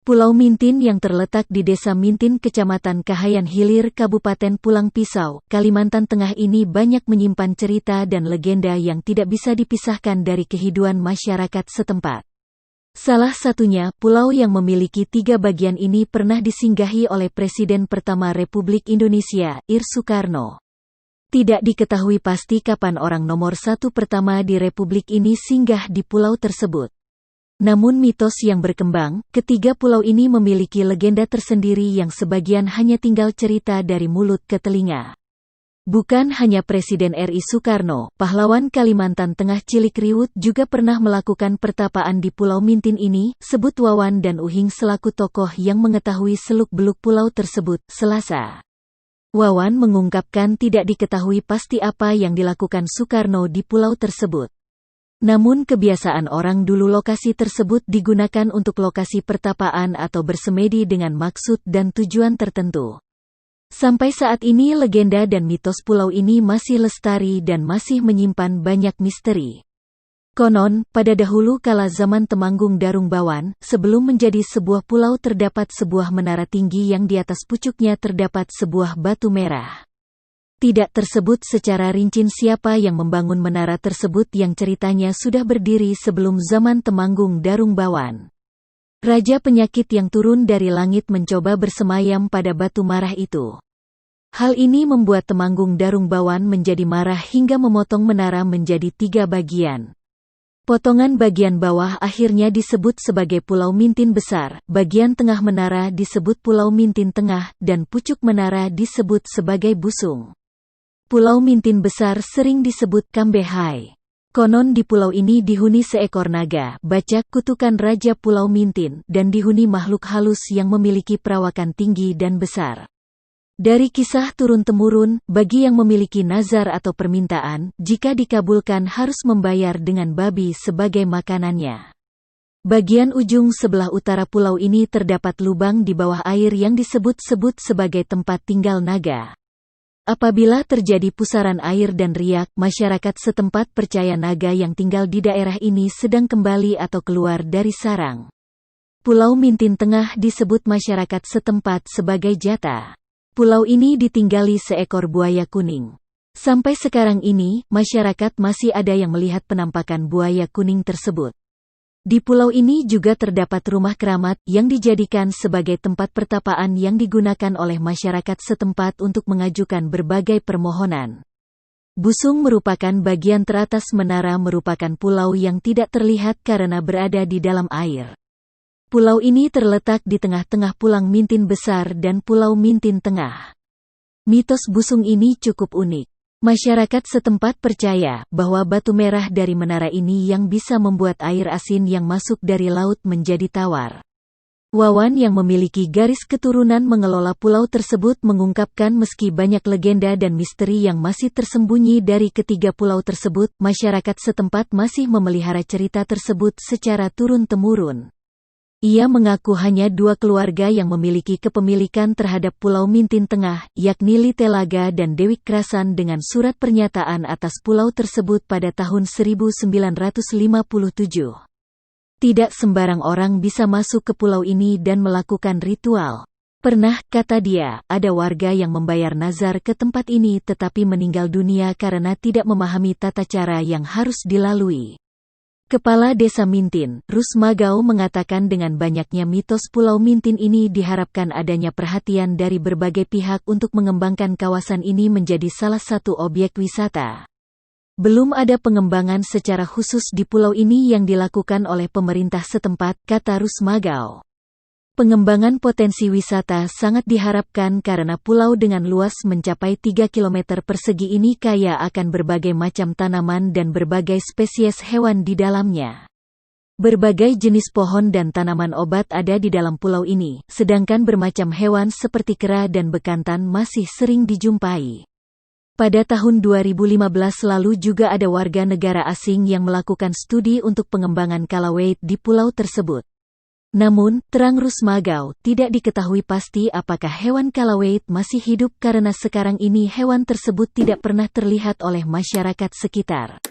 Pulau Mintin yang terletak di Desa Mintin, Kecamatan Kahayan Hilir, Kabupaten Pulang Pisau, Kalimantan Tengah ini banyak menyimpan cerita dan legenda yang tidak bisa dipisahkan dari kehidupan masyarakat setempat. Salah satunya, pulau yang memiliki 3 bagian ini pernah disinggahi oleh Presiden pertama Republik Indonesia, Ir Soekarno. Tidak diketahui pasti kapan orang nomor 1 pertama di Republik ini singgah di pulau tersebut. Namun mitos yang berkembang, ketiga pulau ini memiliki legenda tersendiri yang sebagian hanya tinggal cerita dari mulut ke telinga. Bukan hanya Presiden RI Soekarno, pahlawan Kalimantan Tengah Cilik Riwut juga pernah melakukan pertapaan di Pulau Mintin ini, sebut Wawan dan Uhing selaku tokoh yang mengetahui seluk-beluk pulau tersebut, Selasa. Wawan mengungkapkan tidak diketahui pasti apa yang dilakukan Soekarno di pulau tersebut. Namun kebiasaan orang dulu lokasi tersebut digunakan untuk lokasi pertapaan atau bersemedi dengan maksud dan tujuan tertentu. Sampai saat ini legenda dan mitos pulau ini masih lestari dan masih menyimpan banyak misteri. Konon, pada dahulu kala zaman Temanggung Darung Bawan, sebelum menjadi sebuah pulau terdapat sebuah menara tinggi yang di atas pucuknya terdapat sebuah batu merah. Tidak tersebut secara rinci siapa yang membangun menara tersebut yang ceritanya sudah berdiri sebelum zaman Temanggung Darung Bawan. Raja penyakit yang turun dari langit mencoba bersemayam pada batu marah itu. Hal ini membuat Temanggung Darung Bawan menjadi marah hingga memotong menara menjadi 3 bagian. Potongan bagian bawah akhirnya disebut sebagai Pulau Mintin Besar, bagian tengah menara disebut Pulau Mintin Tengah, dan pucuk menara disebut sebagai Busung. Pulau Mintin Besar sering disebut Kambehai. Konon di pulau ini dihuni seekor naga, bacak kutukan Raja Pulau Mintin, dan dihuni makhluk halus yang memiliki perawakan tinggi dan besar. Dari kisah turun-temurun, bagi yang memiliki nazar atau permintaan, jika dikabulkan harus membayar dengan babi sebagai makanannya. Bagian ujung sebelah utara pulau ini terdapat lubang di bawah air yang disebut-sebut sebagai tempat tinggal naga. Apabila terjadi pusaran air dan riak, masyarakat setempat percaya naga yang tinggal di daerah ini sedang kembali atau keluar dari sarang. Pulau Mintin Tengah disebut masyarakat setempat sebagai jata. Pulau ini ditinggali seekor buaya kuning. Sampai sekarang ini, masyarakat masih ada yang melihat penampakan buaya kuning tersebut. Di pulau ini juga terdapat rumah keramat yang dijadikan sebagai tempat pertapaan yang digunakan oleh masyarakat setempat untuk mengajukan berbagai permohonan. Busung merupakan bagian teratas menara, merupakan pulau yang tidak terlihat karena berada di dalam air. Pulau ini terletak di tengah-tengah Pulau Mintin Besar dan Pulau Mintin Tengah. Mitos Busung ini cukup unik. Masyarakat setempat percaya bahwa batu merah dari menara ini yang bisa membuat air asin yang masuk dari laut menjadi tawar. Wawan yang memiliki garis keturunan mengelola pulau tersebut mengungkapkan meski banyak legenda dan misteri yang masih tersembunyi dari ketiga pulau tersebut, masyarakat setempat masih memelihara cerita tersebut secara turun-temurun. Ia mengaku hanya 2 keluarga yang memiliki kepemilikan terhadap Pulau Mintin Tengah, yakni Litelaga dan Dewi Krasan dengan surat pernyataan atas pulau tersebut pada tahun 1957. Tidak sembarang orang bisa masuk ke pulau ini dan melakukan ritual. Pernah, kata dia, ada warga yang membayar nazar ke tempat ini tetapi meninggal dunia karena tidak memahami tata cara yang harus dilalui. Kepala Desa Mintin, Rus Magau mengatakan dengan banyaknya mitos Pulau Mintin ini diharapkan adanya perhatian dari berbagai pihak untuk mengembangkan kawasan ini menjadi salah satu objek wisata. Belum ada pengembangan secara khusus di pulau ini yang dilakukan oleh pemerintah setempat, kata Rus Magau. Pengembangan potensi wisata sangat diharapkan karena pulau dengan luas mencapai 3 km persegi ini kaya akan berbagai macam tanaman dan berbagai spesies hewan di dalamnya. Berbagai jenis pohon dan tanaman obat ada di dalam pulau ini, sedangkan bermacam hewan seperti kera dan bekantan masih sering dijumpai. Pada tahun 2015 lalu juga ada warga negara asing yang melakukan studi untuk pengembangan kalaweit di pulau tersebut. Namun, terang Rus Magau, tidak diketahui pasti apakah hewan kalaweit masih hidup karena sekarang ini hewan tersebut tidak pernah terlihat oleh masyarakat sekitar.